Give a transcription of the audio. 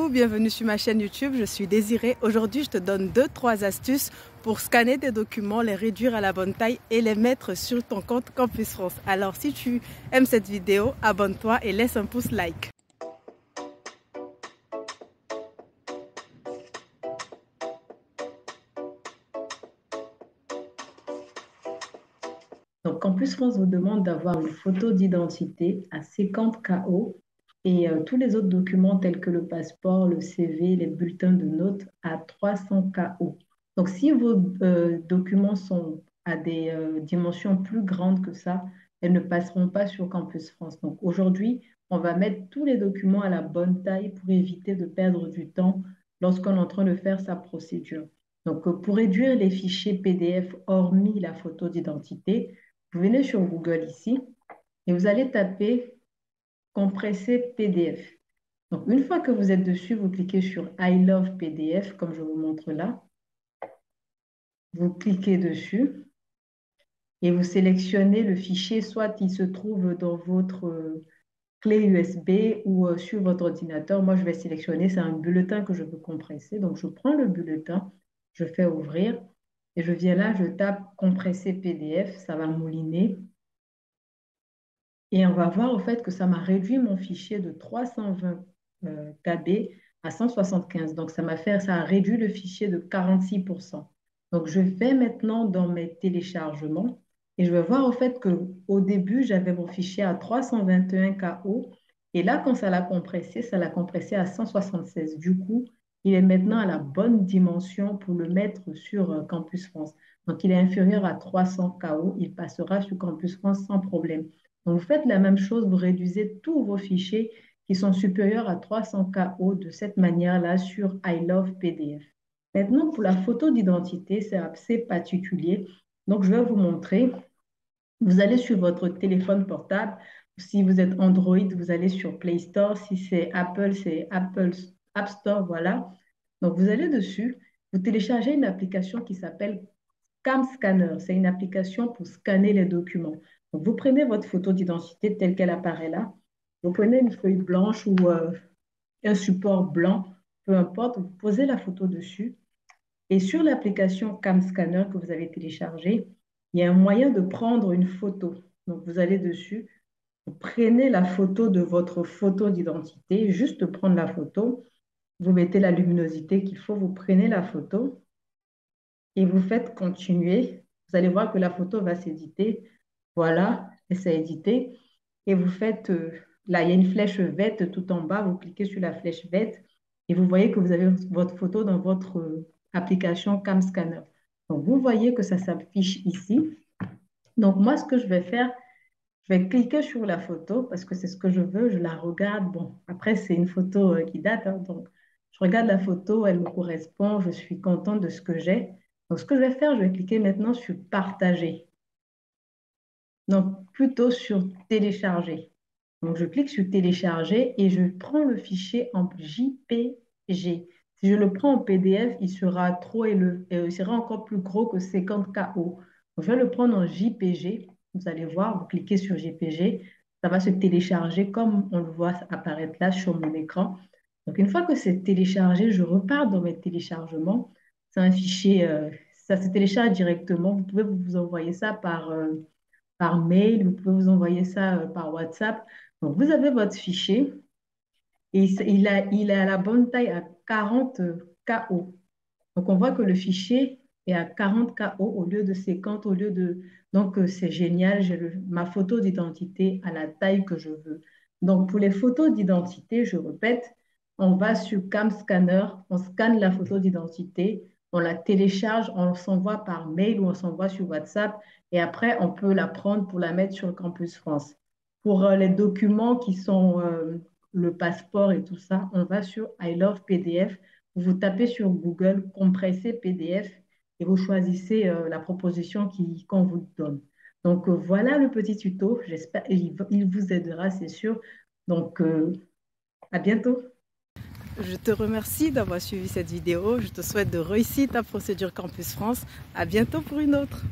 Coucou, bienvenue sur ma chaîne YouTube, je suis Désirée. Aujourd'hui, je te donne 2-3 astuces pour scanner des documents, les réduire à la bonne taille et les mettre sur ton compte Campus France. Alors, si tu aimes cette vidéo, abonne-toi et laisse un pouce like. Donc, Campus France vous demande d'avoir une photo d'identité à 50 KO et tous les autres documents tels que le passeport, le CV, les bulletins de notes à 300 KO. Donc, si vos documents sont à des dimensions plus grandes que ça, elles ne passeront pas sur Campus France. Donc, aujourd'hui, on va mettre tous les documents à la bonne taille pour éviter de perdre du temps lorsqu'on est en train de faire sa procédure. Donc, pour réduire les fichiers PDF hormis la photo d'identité, vous venez sur Google ici et vous allez taper compresser PDF. Donc, une fois que vous êtes dessus, vous cliquez sur I love PDF, comme je vous montre là. Vous cliquez dessus et vous sélectionnez le fichier, soit il se trouve dans votre clé USB ou sur votre ordinateur. Moi, je vais sélectionner, c'est un bulletin que je veux compresser. Donc, je prends le bulletin, je fais ouvrir et je viens là, je tape compresser PDF, ça va mouliner. Et on va voir au fait que ça m'a réduit mon fichier de 320 KB à 175. Donc, ça a réduit le fichier de 46%. Donc, je vais maintenant dans mes téléchargements et je vais voir au fait qu'au début, j'avais mon fichier à 321 KO. Et là, quand ça l'a compressé à 176. Du coup, il est maintenant à la bonne dimension pour le mettre sur Campus France. Donc, il est inférieur à 300 KO. Il passera sur Campus France sans problème. Donc, vous faites la même chose, vous réduisez tous vos fichiers qui sont supérieurs à 300 KO de cette manière-là sur I Love PDF. Maintenant, pour la photo d'identité, c'est assez particulier. Donc, je vais vous montrer. Vous allez sur votre téléphone portable. Si vous êtes Android, vous allez sur Play Store. Si c'est Apple App Store, voilà. Donc, vous allez dessus. Vous téléchargez une application qui s'appelle Cam Scanner. C'est une application pour scanner les documents. Donc, vous prenez votre photo d'identité telle qu'elle apparaît là. Vous prenez une feuille blanche ou un support blanc, peu importe. Vous posez la photo dessus. Et sur l'application Cam Scanner que vous avez téléchargée, il y a un moyen de prendre une photo. Donc, vous allez dessus, vous prenez la photo de votre photo d'identité, juste prendre la photo, vous mettez la luminosité qu'il faut, vous prenez la photo et vous faites continuer. Vous allez voir que la photo va s'éditer. Voilà, et c'est édité. Et vous faites, là, il y a une flèche verte tout en bas. Vous cliquez sur la flèche verte et vous voyez que vous avez votre photo dans votre application Cam Scanner. Donc, vous voyez que ça s'affiche ici. Donc, moi, ce que je vais faire, je vais cliquer sur la photo parce que c'est ce que je veux. Je la regarde. Bon, après, c'est une photo qui date. Hein, donc, je regarde la photo, elle me correspond. Je suis contente de ce que j'ai. Donc, ce que je vais faire, je vais cliquer maintenant sur partager. Donc, plutôt sur télécharger. Donc, je clique sur télécharger et je prends le fichier en JPG. Si je le prends en PDF, il sera trop élevé, il sera encore plus gros que 50 KO. Donc, je vais le prendre en JPG. Vous allez voir, vous cliquez sur JPG, ça va se télécharger comme on le voit apparaître là sur mon écran. Donc, une fois que c'est téléchargé, je repars dans mes téléchargements. C'est un fichier, ça se télécharge directement. Vous pouvez vous envoyer ça par mail, vous pouvez vous envoyer ça par WhatsApp. Donc, vous avez votre fichier et il est à la bonne taille à 40 KO. Donc, on voit que le fichier est à 40 KO au lieu de 50, au lieu de... Donc, c'est génial, j'ai ma photo d'identité à la taille que je veux. Donc, pour les photos d'identité, je répète, on va sur Cam Scanner, on scanne la photo d'identité, on la télécharge, on s'envoie par mail ou on s'envoie sur WhatsApp et après, on peut la prendre pour la mettre sur Campus France. Pour les documents qui sont le passeport et tout ça, on va sur I Love PDF. Vous tapez sur Google compresser PDF et vous choisissez la proposition qu'on vous donne. Donc, voilà le petit tuto. J'espère qu'il vous aidera, c'est sûr. Donc, à bientôt. Je te remercie d'avoir suivi cette vidéo. Je te souhaite de réussir ta procédure Campus France. À bientôt pour une autre.